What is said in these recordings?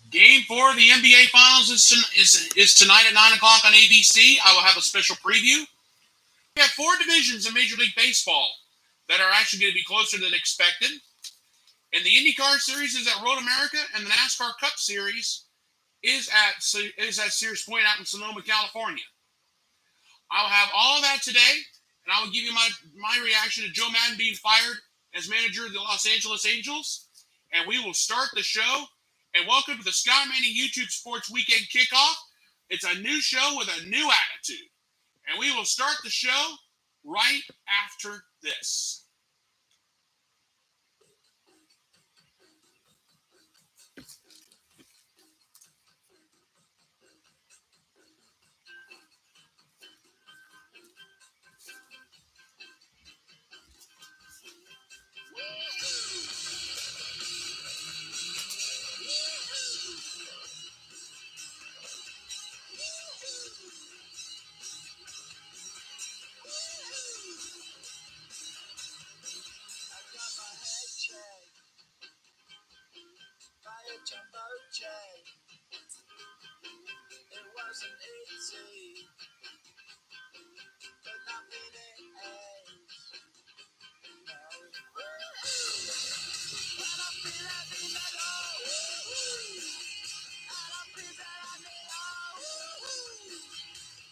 Game 4 of the NBA Finals is tonight at 9 o'clock on ABC. I will have a special preview. We have 4 divisions in Major League Baseball that are actually going to be closer than expected. And the IndyCar Series is at Road America, and the NASCAR Cup Series is at Sears Point out in Sonoma, California. I will have all of that today, and I will give you my reaction to Joe Madden being fired as manager of the Los Angeles Angels. And we will start the show. And welcome to the Scott Manning YouTube Sports Weekend Kickoff. It's a new show with a new attitude. And we will start the show right after this. It wasn't easy, but nothing it ends. No. When I feel every metal, and I feel that I need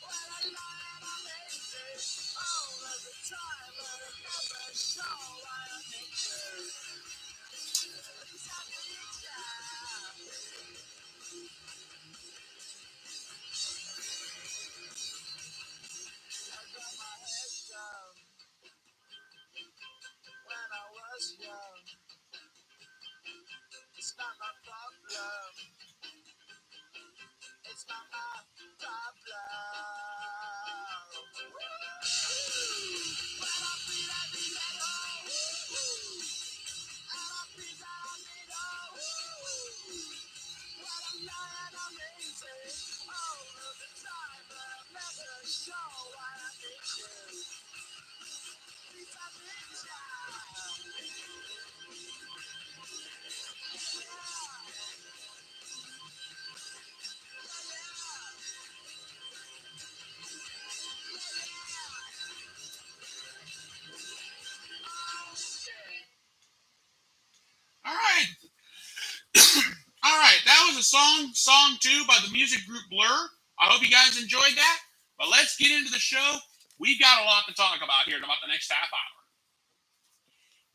when I lie and I'm easy, all of the time, but I never show why I need you. Please have me down. I got my head down when I was young. It's not my problem. It's not my problem. When I feel every metal, and I feel that I need when I'm lying, I'm easy all of the time, but I never show why I need you. Please have me down. All right, that was a song 2 by the music group Blur. I hope you guys enjoyed that. But let's get into the show. We've got a lot to talk about here in about the next half hour.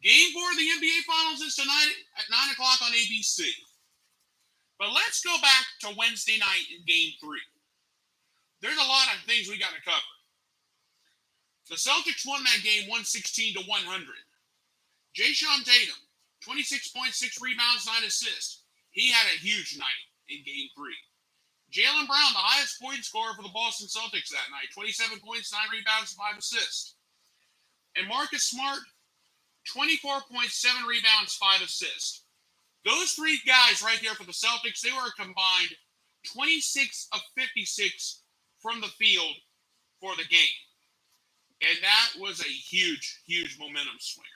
Game 4 of the NBA Finals is tonight at 9 o'clock on ABC. But let's go back to Wednesday night in Game 3. There's a lot of things we got to cover. The Celtics won that game 116-100. Jason Tatum, 26.6 rebounds, 9 assists. He had a huge night in Game 3. Jaylen Brown, the highest point scorer for the Boston Celtics that night, 27 points, 9 rebounds, 5 assists. And Marcus Smart, 24.7 rebounds, 5 assists. Those 3 guys right there for the Celtics, they were combined 26 of 56 from the field for the game. And that was a huge, huge momentum swinger.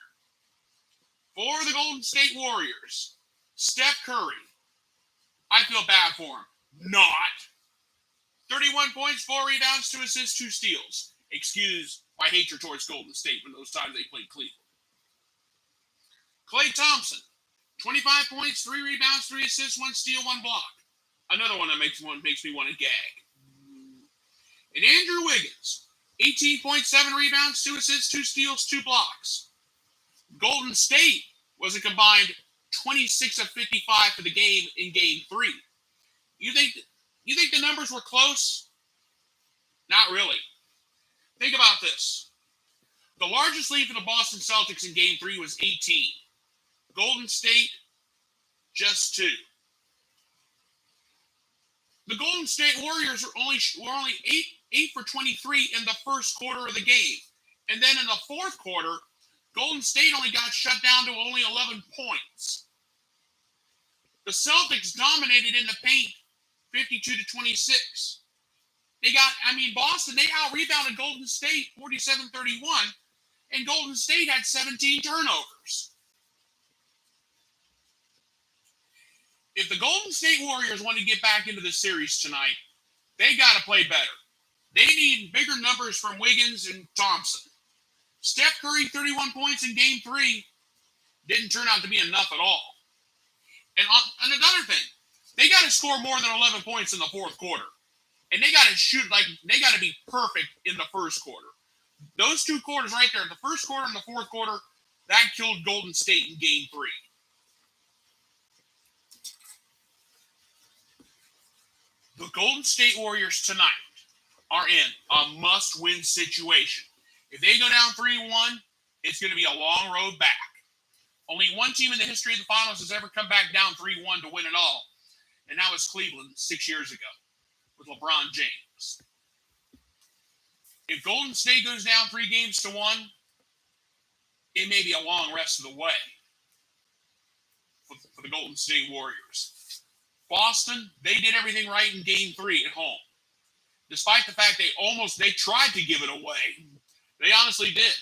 For the Golden State Warriors, Steph Curry, I feel bad for him. Not. 31 points, 4 rebounds, 2 assists, 2 steals. Excuse my hatred towards Golden State from those times they played Cleveland. Klay Thompson, 25 points, 3 rebounds, 3 assists, 1 steal, 1 block. Another one that makes me want to gag. And Andrew Wiggins, 18.7 rebounds, 2 assists, 2 steals, 2 blocks. Golden State was a combined 26 of 55 for the game in Game 3. You think the numbers were close? Not really. Think about this. The largest lead for the Boston Celtics in Game 3 was 18. Golden State, just 2. The Golden State Warriors were only 8 for 23 in the first quarter of the game. And then in the fourth quarter, Golden State only got shut down to only 11 points. The Celtics dominated in the paint 52-26. Boston, they out-rebounded Golden State 47-31, and Golden State had 17 turnovers. if the Golden State Warriors want to get back into the series tonight, they got to play better. They need bigger numbers from Wiggins and Thompson. Steph Curry, 31 points in Game 3, didn't turn out to be enough at all. And another thing, they got to score more than 11 points in the fourth quarter. And they got to shoot they got to be perfect in the first quarter. Those two quarters right there, the first quarter and the fourth quarter, that killed Golden State in Game 3. The Golden State Warriors tonight are in a must-win situation. If they go down 3-1, it's going to be a long road back. Only one team in the history of the finals has ever come back down 3-1 to win it all, and that was Cleveland 6 years ago with LeBron James. If Golden State goes down 3-1, it may be a long rest of the way for the Golden State Warriors. Boston, they did everything right in Game 3 at home. Despite the fact they tried to give it away. They honestly did.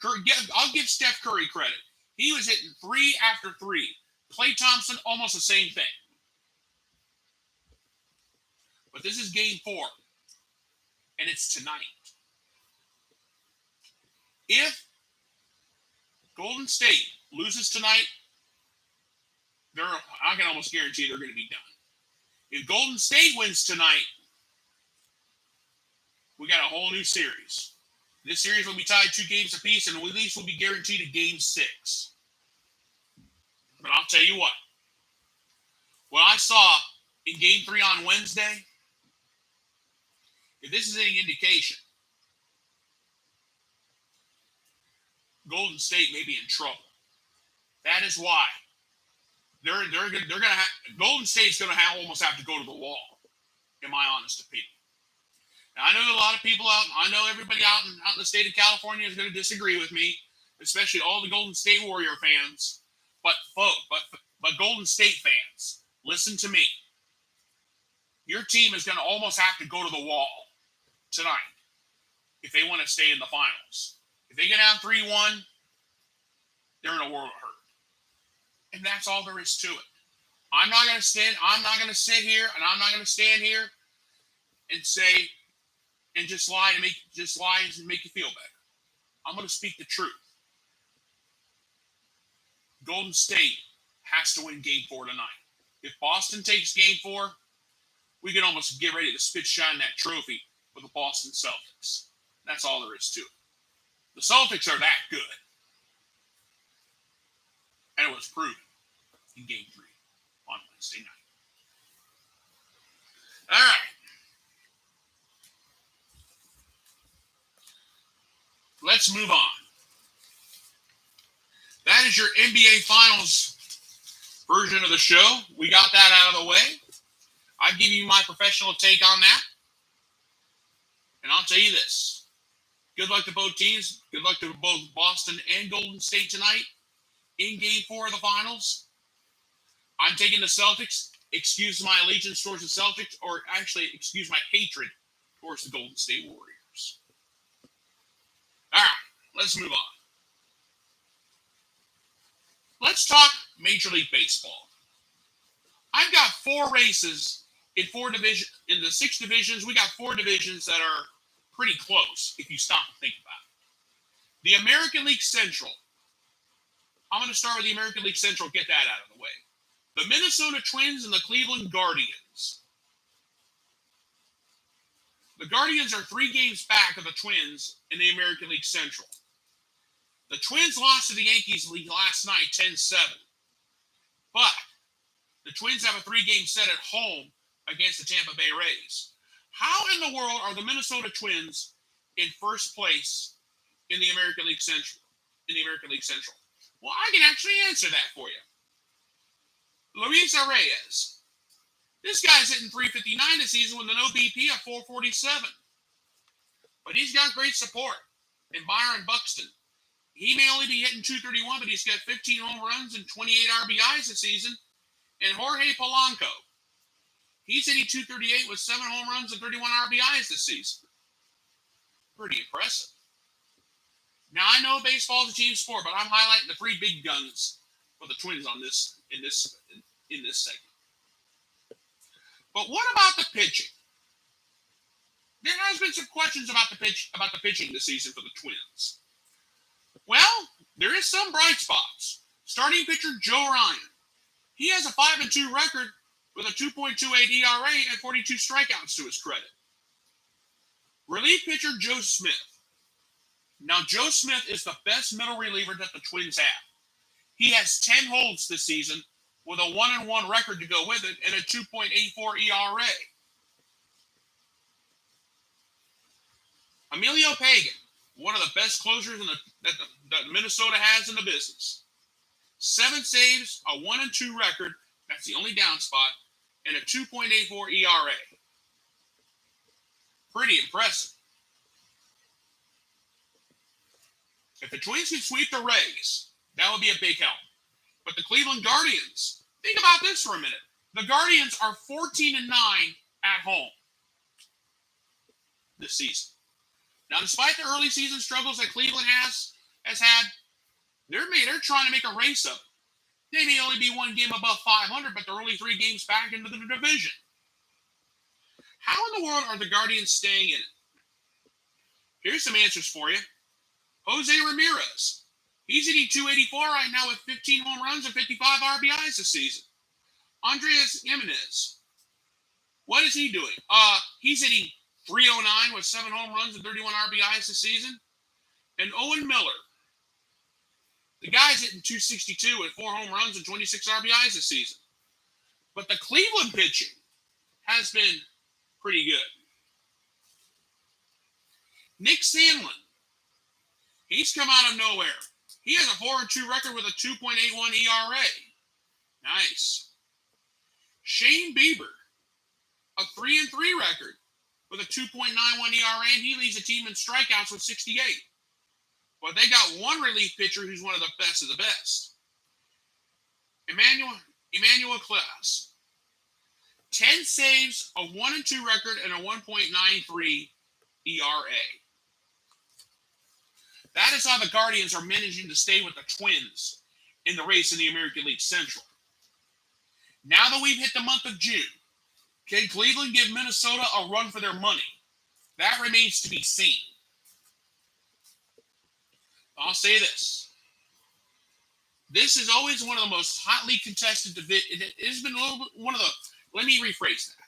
I'll give Steph Curry credit. He was hitting 3 after 3. Klay Thompson, almost the same thing. But this is Game 4. And it's tonight. If Golden State loses tonight, I can almost guarantee they're going to be done. If Golden State wins tonight, we got a whole new series. This series will be tied 2 games apiece, and at least we'll be guaranteed a Game 6. But I'll tell you what I saw in Game 3 on Wednesday, if this is any indication, Golden State may be in trouble. That is why they're going to have Golden State's going to almost have to go to the wall, in my honest opinion. Now, I know a lot of people I know everybody out in the state of California is going to disagree with me, especially all the Golden State Warrior fans. But Golden State fans, listen to me. Your team is going to almost have to go to the wall tonight if they want to stay in the finals. If they get down 3-1, they're in a world of hurt. And that's all there is to it. I'm not going to sit here and I'm not going to stand here and say and just lie and make you feel better. I'm going to speak the truth. Golden State has to win Game 4 tonight. If Boston takes Game 4, we can almost get ready to spit shine that trophy with the Boston Celtics. That's all there is to it. The Celtics are that good. And it was proven in Game 3 on Wednesday night. All right. Let's move on. That is your NBA Finals version of the show. We got that out of the way. I'll give you my professional take on that. And I'll tell you this. Good luck to both teams. Good luck to both Boston and Golden State tonight in Game 4 of the Finals. I'm taking the Celtics. Excuse my allegiance towards the Celtics, or actually excuse my hatred towards the Golden State Warriors. All right, let's move on. Let's talk Major League Baseball. I've got 4 races in 4 divisions. In the 6 divisions, we got 4 divisions that are pretty close if you stop and think about it. The American League Central. I'm going to start with the American League Central, get that out of the way. The Minnesota Twins and the Cleveland Guardians. The Guardians are 3 games back of the Twins in the American League Central. The Twins lost to the Yankees last night 10-7. But the Twins have a 3-game set at home against the Tampa Bay Rays. How in the world are the Minnesota Twins in first place in the American League Central? Well, I can actually answer that for you. Luis Reyes. This guy's hitting .359 this season with an OBP of .447. But he's got great support in Byron Buxton. He may only be hitting .231, but he's got 15 home runs and 28 RBIs this season. And Jorge Polanco. He's hitting .238 with 7 home runs and 31 RBIs this season. Pretty impressive. Now, I know baseball is a team sport, but I'm highlighting the 3 big guns for the Twins in this in this segment. But what about the pitching? There has been some questions about the pitching this season for the Twins. Well, there is some bright spots. Starting pitcher Joe Ryan. He has a 5-2 record with a 2.28 ERA and 42 strikeouts to his credit. Relief pitcher Joe Smith. Now, Joe Smith is the best middle reliever that the Twins have. He has 10 holds this season with a 1-1 record to go with it and a 2.84 ERA. Emilio Pagan, one of the best closers that Minnesota has in the business. 7 saves, a 1-2 record, that's the only down spot, and a 2.84 ERA. Pretty impressive. If the Twins could sweep the Rays, that would be a big help. But the Cleveland Guardians, think about this for a minute. The Guardians are 14-9 at home this season. Now, despite the early season struggles that Cleveland has had, they're trying to make a race of it. They may only be one game above 500, but they're only 3 games back into the division. How in the world are the Guardians staying in it? Here's some answers for you. Jose Ramirez. He's hitting 284 right now with 15 home runs and 55 RBIs this season. Andres Jimenez. What is he doing? He's hitting 309 with 7 home runs and 31 RBIs this season. And Owen Miller. The guy's hitting 262 with 4 home runs and 26 RBIs this season. But the Cleveland pitching has been pretty good. Nick Sandlin. He's come out of nowhere. He has a 4-2 record with a 2.81 ERA. Nice. Shane Bieber. A 3-3 record with a 2.91 ERA, and he leads the team in strikeouts with 68. But they got one relief pitcher who's one of the best of the best. Emmanuel Class. 10 saves, a 1-2 record, and a 1.93 ERA. That is how the Guardians are managing to stay with the Twins in the race in the American League Central. Now that we've hit the month of June, can Cleveland give Minnesota a run for their money? That remains to be seen. I'll say this. This is always one of the most hotly contested divisions. It has been a little bit one of the. Let me rephrase that.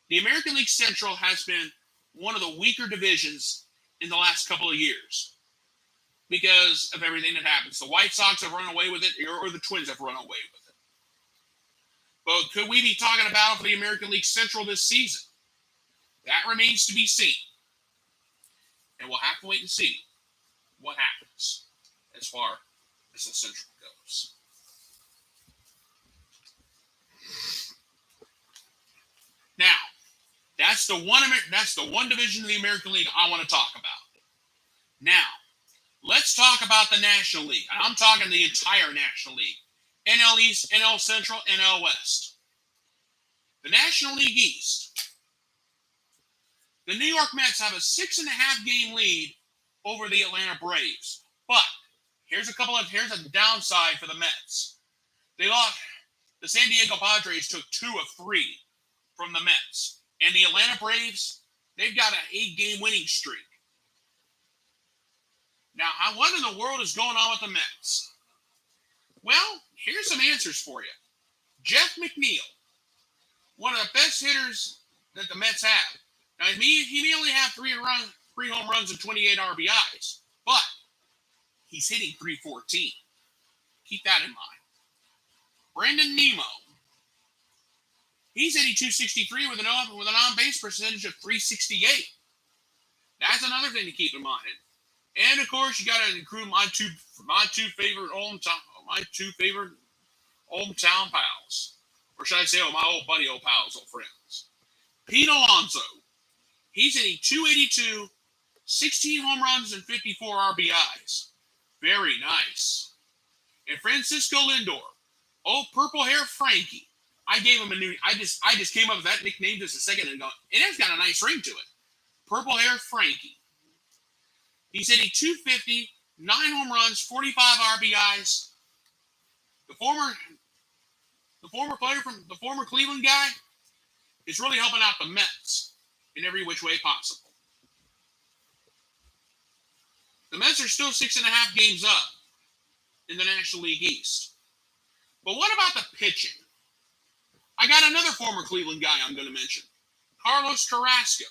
The American League Central has been one of the weaker divisions in the last couple of years because of everything that happens. The White Sox have run away with it, or the Twins have run away with it. But could we be talking about for the American League Central this season? That remains to be seen. And we'll have to wait and see what happens as far as the Central goes. Now, that's the one division of the American League I want to talk about. Now, let's talk about the National League. I'm talking the entire National League. NL East, NL Central, NL West. The National League East. The New York Mets have a 6.5 game lead over the Atlanta Braves. But here's a downside for the Mets. They lost. The San Diego Padres took 2 of 3 from the Mets. And the Atlanta Braves, they've got an 8-game winning streak. Now, what in the world is going on with the Mets? Well, here's some answers for you. Jeff McNeil, one of the best hitters that the Mets have. Now, he may only have 3 home runs and 28 RBIs, but he's hitting .314. Keep that in mind. Brandon Nimmo. He's hitting .263 with an on-base percentage of .368. That's another thing to keep in mind. And of course, you got to include my two favorite hometown pals, or should I say, my old pals, old friends. Pete Alonso. He's hitting .282, 16 home runs and 54 RBIs. Very nice. And Francisco Lindor. Oh, purple hair Frankie. I gave him a new. I just came up with that nickname just a second ago. It has got a nice ring to it. Purple hair Frankie. He's hitting .250, 9 home runs, 45 RBIs. The former the former Cleveland guy, is really helping out the Mets in every which way possible. The Mets are still 6.5 games up in the National League East. But what about the pitching? I got another former Cleveland guy I'm going to mention, Carlos Carrasco.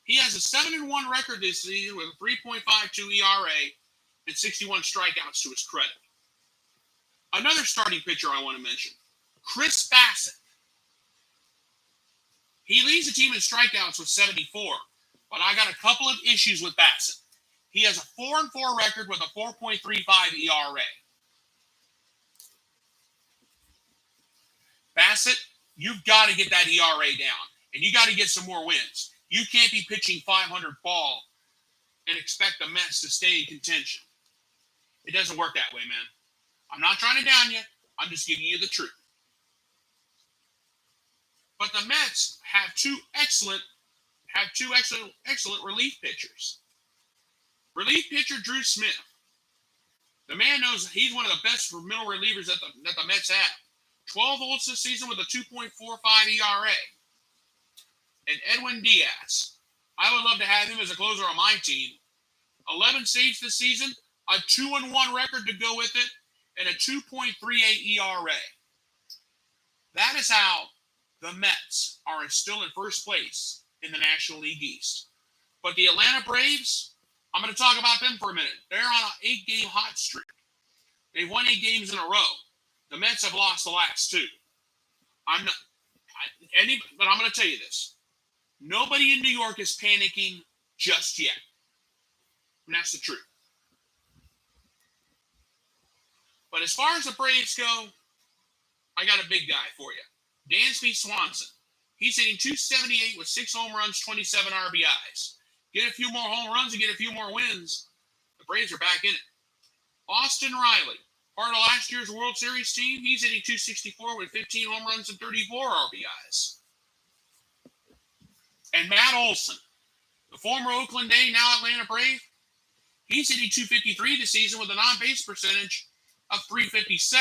He has a 7-1 record this season with a 3.52 ERA and 61 strikeouts to his credit. Another starting pitcher I want to mention, Chris Bassett. He leads the team in strikeouts with 74, but I got a couple of issues with Bassett. He has a 4-4 record with a 4.35 ERA. Bassett, you've got to get that ERA down, and you got to get some more wins. You can't be pitching 500 ball and expect the Mets to stay in contention. It doesn't work that way, man. I'm not trying to down you. I'm just giving you the truth. But the Mets have two excellent relief pitchers. Relief pitcher Drew Smith. The man knows he's one of the best middle relievers that the Mets have. 12 holds this season with a 2.45 ERA. And Edwin Diaz. I would love to have him as a closer on my team. 11 saves this season, a 2-1 record to go with it, and a 2.38 ERA. That is how the Mets are still in first place in the National League East. But the Atlanta Braves, I'm going to talk about them for a minute. They're on an 8-game hot streak. They've won 8 games in a row. The Mets have lost the last 2. But I'm going to tell you this. Nobody in New York is panicking just yet. And that's the truth. But as far as the Braves go, I got a big guy for you. Dansby Swanson. He's hitting .278 with 6 home runs, 27 RBIs. Get a few more home runs and get a few more wins. The Braves are back in it. Austin Riley, part of last year's World Series team. He's hitting .264 with 15 home runs and 34 RBIs. And Matt Olson, the former Oakland A, now Atlanta Brave. He's hitting .253 this season with an on-base percentage of .357.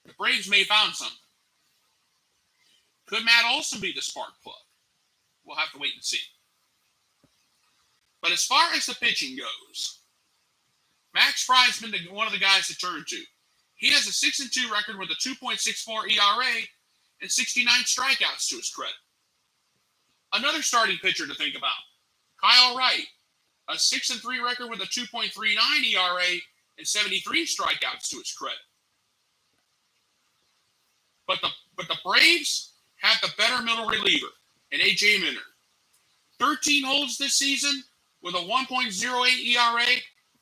The Braves may have found something. Could Matt Olson be the spark plug? We'll have to wait and see. But as far as the pitching goes, Max Fry's been one of the guys to turn to. He has a 6-2 record with a 2.64 ERA and 69 strikeouts to his credit. Another starting pitcher to think about, Kyle Wright, a 6-3 record with a 2.39 ERA and 73 strikeouts to his credit. But the Braves have the better middle reliever, in A.J. Minter. 13 holds this season with a 1.08 ERA.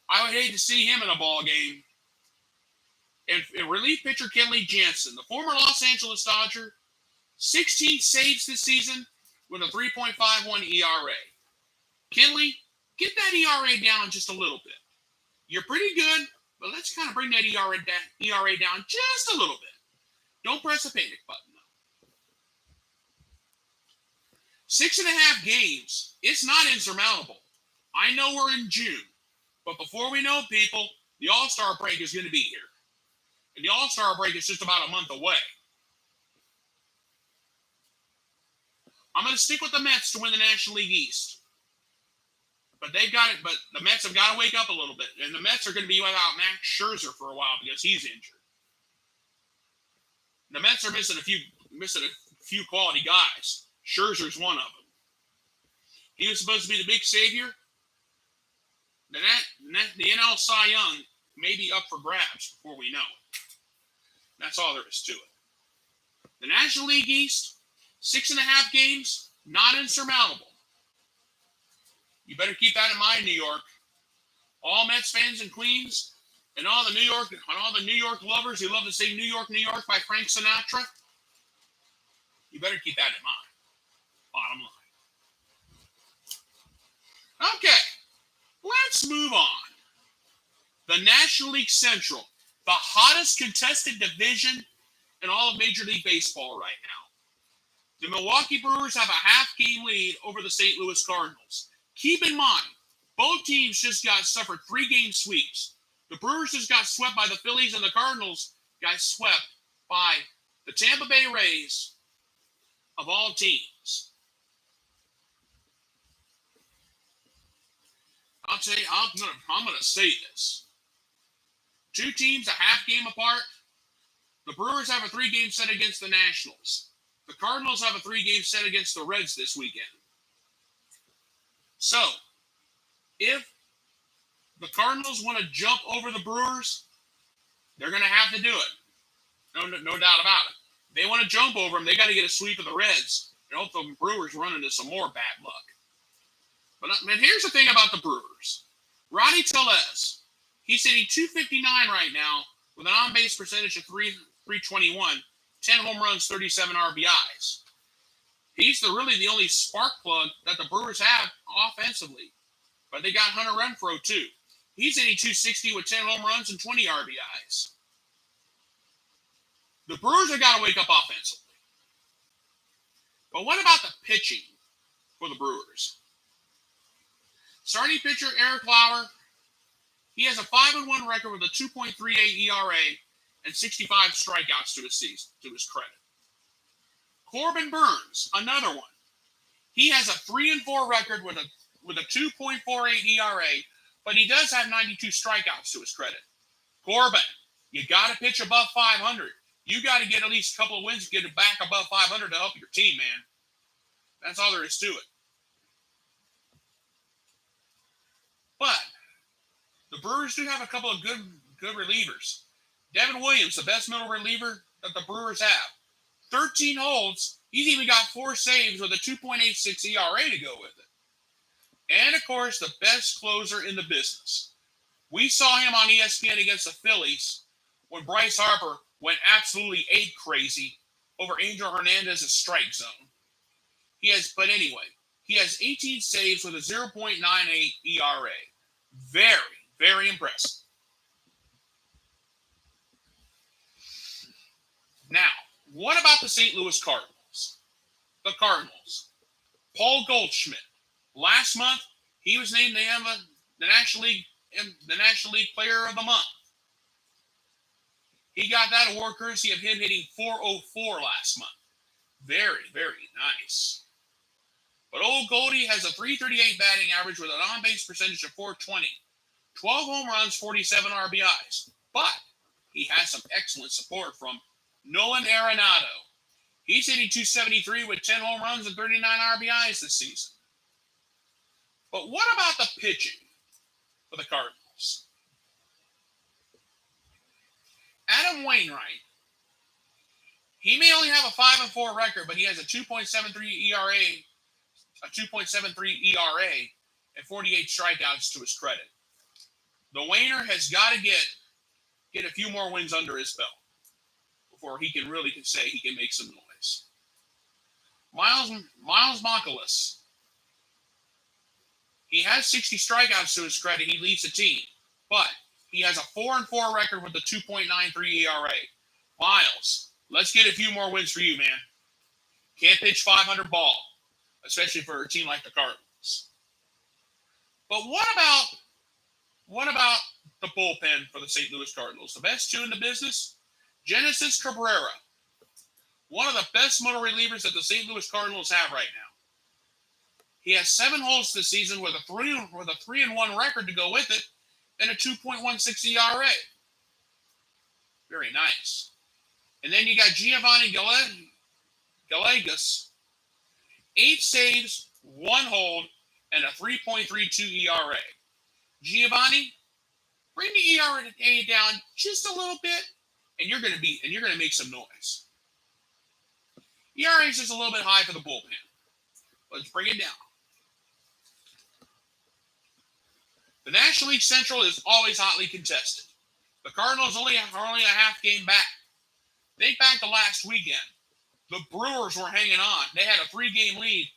I would hate to see him in a ball game. And relief pitcher Kenley Jansen, the former Los Angeles Dodger, 16 saves this season with a 3.51 ERA. Kenley, get that ERA down just a little bit. You're pretty good, but let's kind of bring that ERA down just a little bit. Don't press a panic button, though. 6.5 games, it's not insurmountable. I know we're in June, but before we know, people, the All-Star break is going to be here. And the All-Star break is just about a month away. I'm going to stick with the Mets to win the National League East. But they've got it. But the Mets have got to wake up a little bit. And the Mets are going to be without Max Scherzer for a while because he's injured. The Mets are missing a few quality guys. Scherzer's one of them. He was supposed to be the big savior. The NL Cy Young may be up for grabs before we know it. That's all there is to it. The National League East, 6.5 games, not insurmountable. You better keep that in mind, New York. All Mets fans in Queens and all the New York lovers who love to say New York, New York by Frank Sinatra. You better keep that in mind. Bottom line. Okay, let's move on. The National League Central, the hottest contested division in all of Major League Baseball right now. The Milwaukee Brewers have a half-game lead over the St. Louis Cardinals. Keep in mind, both teams just suffered 3-game sweeps. The Brewers just got swept by the Phillies, and the Cardinals got swept by the Tampa Bay Rays of all teams. I'll tell you, I'm gonna say this. Two teams a half game apart. The Brewers have a 3-game set against the Nationals. The Cardinals have a 3-game set against the Reds this weekend. So, if the Cardinals want to jump over the Brewers, they're going to have to do it. No doubt about it. If they want to jump over them, they got to get a sweep of the Reds. I hope the Brewers run into some more bad luck. But man, here's the thing about the Brewers. Ronnie Tellez, he's hitting .259 right now with an on-base percentage of 321, 10 home runs, 37 RBIs. He's really the only spark plug that the Brewers have offensively. But they got Hunter Renfroe, too. He's hitting .260 with 10 home runs and 20 RBIs. The Brewers have got to wake up offensively. But what about the pitching for the Brewers? Starting pitcher Eric Lauer, he has a 5-1 record with a 2.38 ERA and 65 strikeouts to his credit. Corbin Burns, another one. He has a 3-4 record with a 2.48 ERA, but he does have 92 strikeouts to his credit. Corbin, you got to pitch above 500. You got to get at least a couple of wins to get it back above 500 to help your team, man. That's all there is to it. But the Brewers do have a couple of good relievers. Devin Williams, the best middle reliever that the Brewers have. 13 holds. He's even got 4 saves with a 2.86 ERA to go with it. And, of course, the best closer in the business. We saw him on ESPN against the Phillies when Bryce Harper went absolutely ape crazy over Angel Hernandez's strike zone. He has 18 saves with a 0.98 ERA. Very, very impressive. Now, what about the St. Louis Cardinals? The Cardinals. Paul Goldschmidt. Last month, he was named the National League Player of the Month. He got that award courtesy of him hitting .404 last month. Very, very nice. But old Goldie has a .338 batting average with an on-base percentage of .420. 12 home runs, 47 RBIs. But he has some excellent support from Nolan Arenado. He's hitting .273 with 10 home runs and 39 RBIs this season. But what about the pitching for the Cardinals? Adam Wainwright. He may only have a 5-4 record, but he has a 2.73 ERA, and 48 strikeouts to his credit. The Wainer has got to get a few more wins under his belt before he can really say he can make some noise. Miles Mikolas. He has 60 strikeouts to his credit. He leads the team, but he has a 4-4 record with a 2.93 ERA. Miles, let's get a few more wins for you, man. Can't pitch 500 ball, especially for a team like the Cardinals. But what about the bullpen for the St. Louis Cardinals? The best 2 in the business? Genesis Cabrera, one of the best middle relievers that the St. Louis Cardinals have right now. He has 7 holds this season with a 3-1 record to go with it, and a 2.16 ERA. Very nice. And then you got Giovanni Gallegos, 8 saves, 1 hold, and a 3.32 ERA. Giovanni, bring the ERA down just a little bit, and you're gonna make some noise. ERA is just a little bit high for the bullpen. Let's bring it down. The National League Central is always hotly contested. The Cardinals are only a half game back. Think back to last weekend. The Brewers were hanging on. They had a 3-game lead.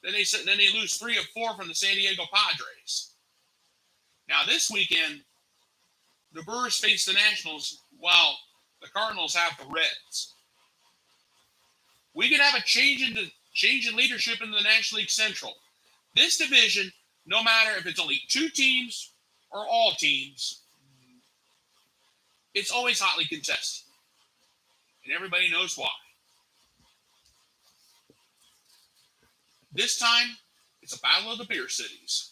Then they lose 3 of 4 from the San Diego Padres. Now this weekend, the Brewers face the Nationals while the Cardinals have the Reds. We could have a change in leadership in the National League Central. This division, no matter if it's only 2 teams or all teams, it's always hotly contested. and everybody knows why. This time, it's a battle of the beer cities.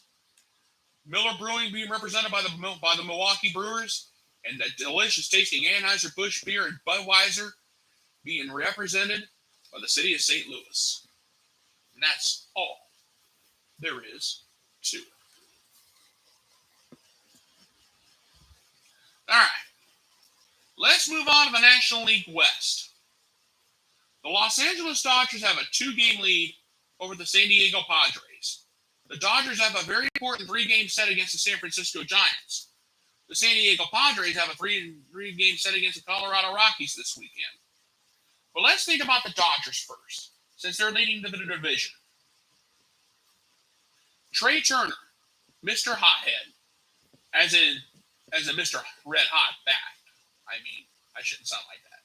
Miller Brewing being represented by the Milwaukee Brewers, and the delicious tasting Anheuser-Busch beer and Budweiser being represented by the city of St. Louis. And that's all there is to it. All right. Let's move on to the National League West. The Los Angeles Dodgers have a 2-game lead over the San Diego Padres. The Dodgers have a very important 3-game set against the San Francisco Giants. The San Diego Padres have a 3-game set against the Colorado Rockies this weekend. But let's think about the Dodgers first, since they're leading the division. Trey Turner, Mr. Hothead, as in Mr. Red Hot bat. I shouldn't sound like that.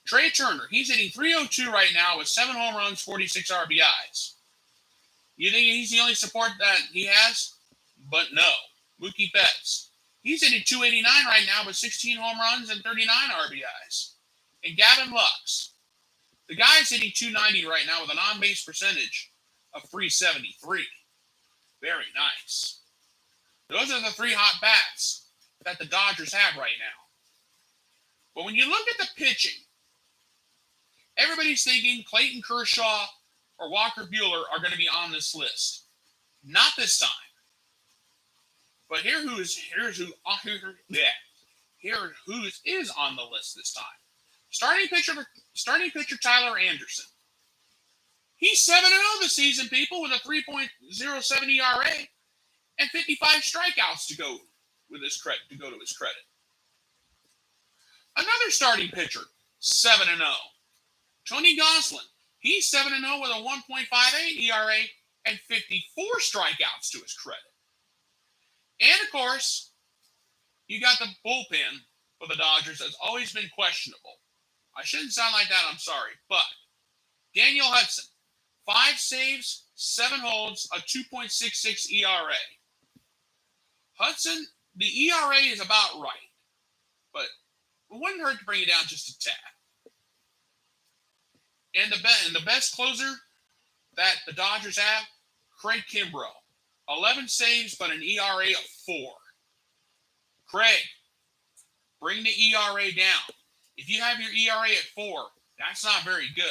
Trey Turner, he's hitting .302 right now with 7 home runs, 46 RBIs. You think he's the only support that he has? But no. Mookie Betts, he's hitting .289 right now with 16 home runs and 39 RBIs. And Gavin Lux, the guy's hitting .290 right now with an on-base percentage of .373. Very nice. Those are the 3 hot bats that the Dodgers have right now. But when you look at the pitching, everybody's thinking Clayton Kershaw or Walker Buehler are going to be on this list. Not this time. But here who is on the list this time. Starting pitcher Tyler Anderson. He's 7-0 this season, people, with a 3.07 ERA and 55 strikeouts to go to his credit. Another starting pitcher, 7-0. Tony Gonsolin. He's 7-0 with a 1.58 ERA and 54 strikeouts to his credit. And, of course, you got the bullpen for the Dodgers that's always been questionable. I shouldn't sound like that, I'm sorry. But Daniel Hudson, 5 saves, 7 holds, a 2.66 ERA. Hudson, the ERA is about right. But it wouldn't hurt to bring it down just a tad. And the best closer that the Dodgers have, Craig Kimbrell. 11 saves, but an ERA of 4. Craig, bring the ERA down. If you have your ERA at 4, that's not very good.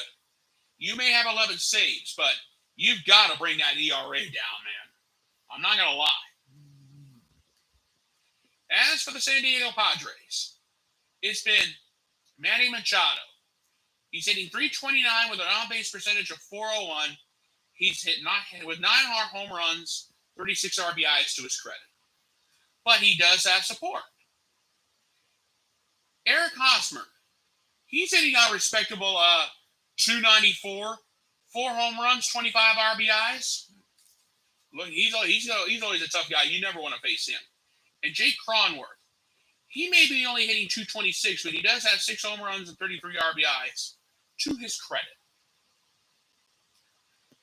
You may have 11 saves, but you've got to bring that ERA down, man. I'm not going to lie. As for the San Diego Padres, it's been Manny Machado. He's hitting .329 with an on-base percentage of .401. He's hit with 9 home runs, 36 RBIs to his credit. But he does have support. Eric Hosmer, he's hitting a respectable .294, 4 home runs, 25 RBIs. Look, he's always a tough guy. You never want to face him. And Jake Cronworth, he may be only hitting .226, but he does have 6 home runs and 33 RBIs to his credit.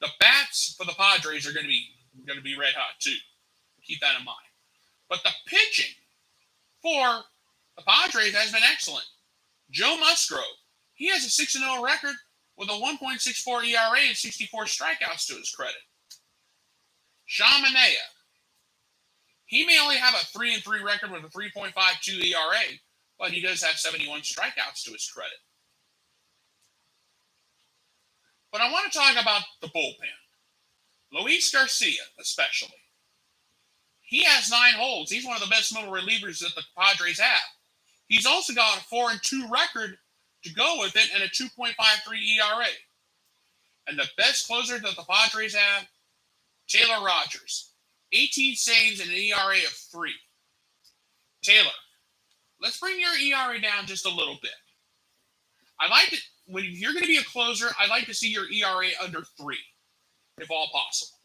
The bats for the Padres are going to be red hot too. Keep that in mind. But the pitching for the Padres has been excellent. Joe Musgrove, he has a 6-0 record with a 1.64 ERA and 64 strikeouts to his credit. Sean Manaea, he may only have a 3-3 record with a 3.52 ERA, but he does have 71 strikeouts to his credit. But I want to talk about the bullpen. Luis Garcia, especially. He has 9 holds. He's one of the best middle relievers that the Padres have. He's also got a 4-2 record to go with it and a 2.53 ERA. And the best closer that the Padres have, Taylor Rogers. 18 saves and an ERA of 3. Taylor, let's bring your ERA down just a little bit. When you're going to be a closer, I'd like to see your ERA under 3, if all possible.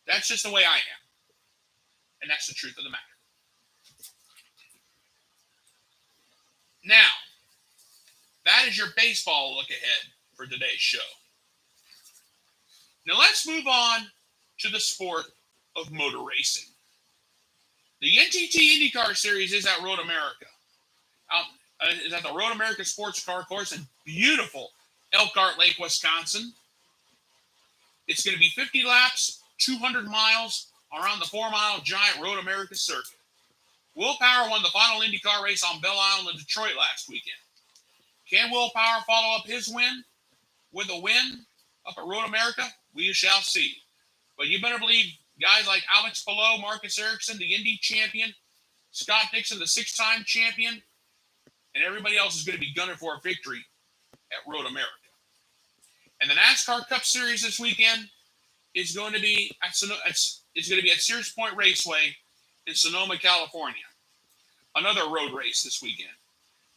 That's just the way I am. And that's the truth of the matter. Now, that is your baseball look ahead for today's show. Now let's move on to the sport of motor racing. The NTT IndyCar Series is at Road America. is at the Road America Sports Car Course in beautiful Elkhart Lake, Wisconsin. It's going to be 50 laps, 200 miles around the 4-mile giant Road America circuit. Will Power won the final IndyCar race on Belle Isle in Detroit last weekend. Can Will Power follow up his win with a win up at Road America? We shall see. But you better believe guys like Alex Palou, Marcus Ericsson, the Indy champion, Scott Dixon, the 6-time champion, and everybody else is going to be gunning for a victory at Road America. And the NASCAR Cup Series this weekend is going to be at Sears Point Raceway in Sonoma, California. Another road race this weekend.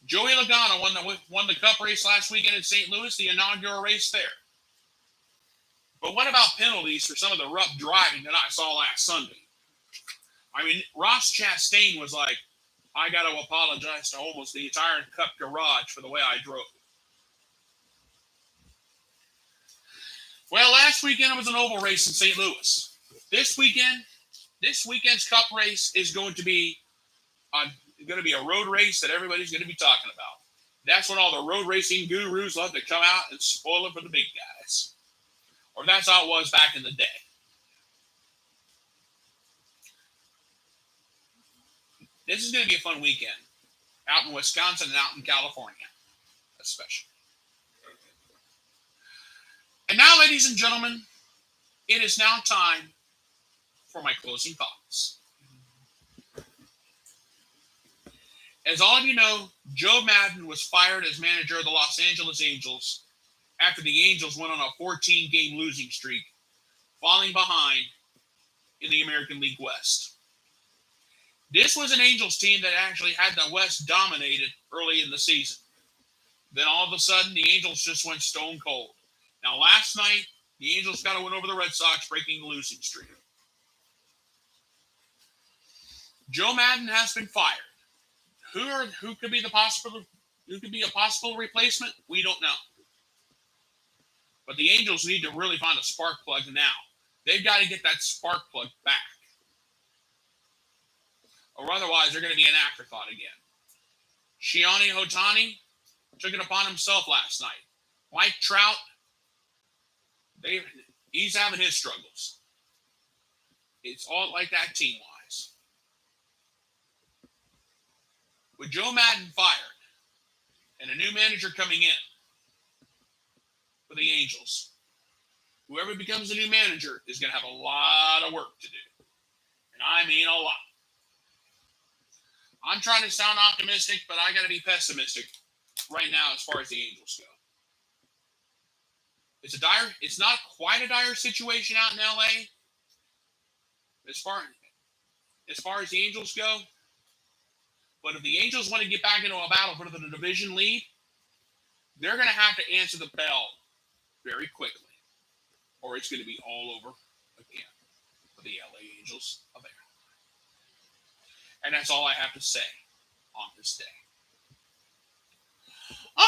Joey Logano won the Cup race last weekend in St. Louis, the inaugural race there. But what about penalties for some of the rough driving that I saw last Sunday? I mean, Ross Chastain was like, I got to apologize to almost the entire Cup garage for the way I drove. Well, last weekend it was an oval race in St. Louis. This weekend's Cup race is going to be a road race that everybody's going to be talking about. That's when all the road racing gurus love to come out and spoil it for the big guys. Or that's how it was back in the day. This is going to be a fun weekend out in Wisconsin and out in California, especially. And now, ladies and gentlemen, it is now time for my closing thoughts. As all of you know, Joe Madden was fired as manager of the Los Angeles Angels after the Angels went on a 14-game losing streak, falling behind in the American League West. This was an Angels team that actually had the West dominated early in the season. Then all of a sudden, the Angels just went stone cold. Now, last night, the Angels got a win over the Red Sox, breaking the losing streak. Joe Madden has been fired. Who could be a possible replacement? We don't know. But the Angels need to really find a spark plug now. They've got to get that spark plug back. Or otherwise, they're going to be an afterthought again. Shioni Hotani took it upon himself last night. Mike Trout, he's having his struggles. It's all like that team-wise. With Joe Madden fired and a new manager coming in for the Angels, whoever becomes the new manager is going to have a lot of work to do. And I mean a lot. I'm trying to sound optimistic, but I got to be pessimistic right now as far as the Angels go. It's not quite a dire situation out in LA as far as the Angels go. But if the Angels want to get back into a battle for the division lead, they're going to have to answer the bell very quickly, or it's going to be all over again for the LA Angels of Anaheim. And that's all I have to say on this day.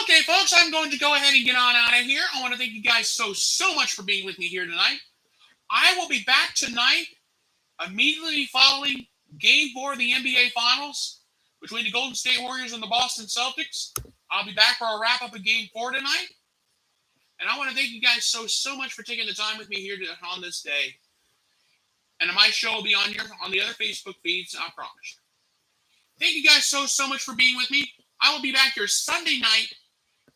Okay, folks, I'm going to go ahead and get on out of here. I want to thank you guys so much for being with me here tonight. I will be back tonight immediately following Game 4 of the NBA Finals between the Golden State Warriors and the Boston Celtics. I'll be back for a wrap-up of Game 4 tonight. And I want to thank you guys so much for taking the time with me here on this day. And my show will be on the other Facebook feeds, I promise you. Thank you guys so much for being with me. I will be back here Sunday night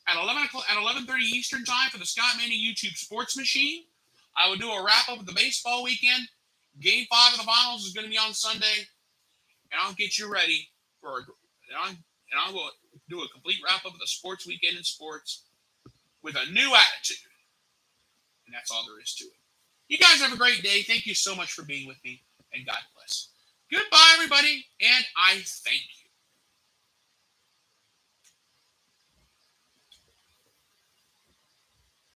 at 11:30 Eastern Time for the Scott Manning YouTube Sports Machine. I will do a wrap-up of the baseball weekend. Game 5 of the finals is going to be on Sunday. And I'll get you ready and I will do a complete wrap-up of the sports weekend in sports with a new attitude. And that's all there is to it. You guys have a great day. Thank you so much for being with me, and God bless. Goodbye, everybody, and I thank you.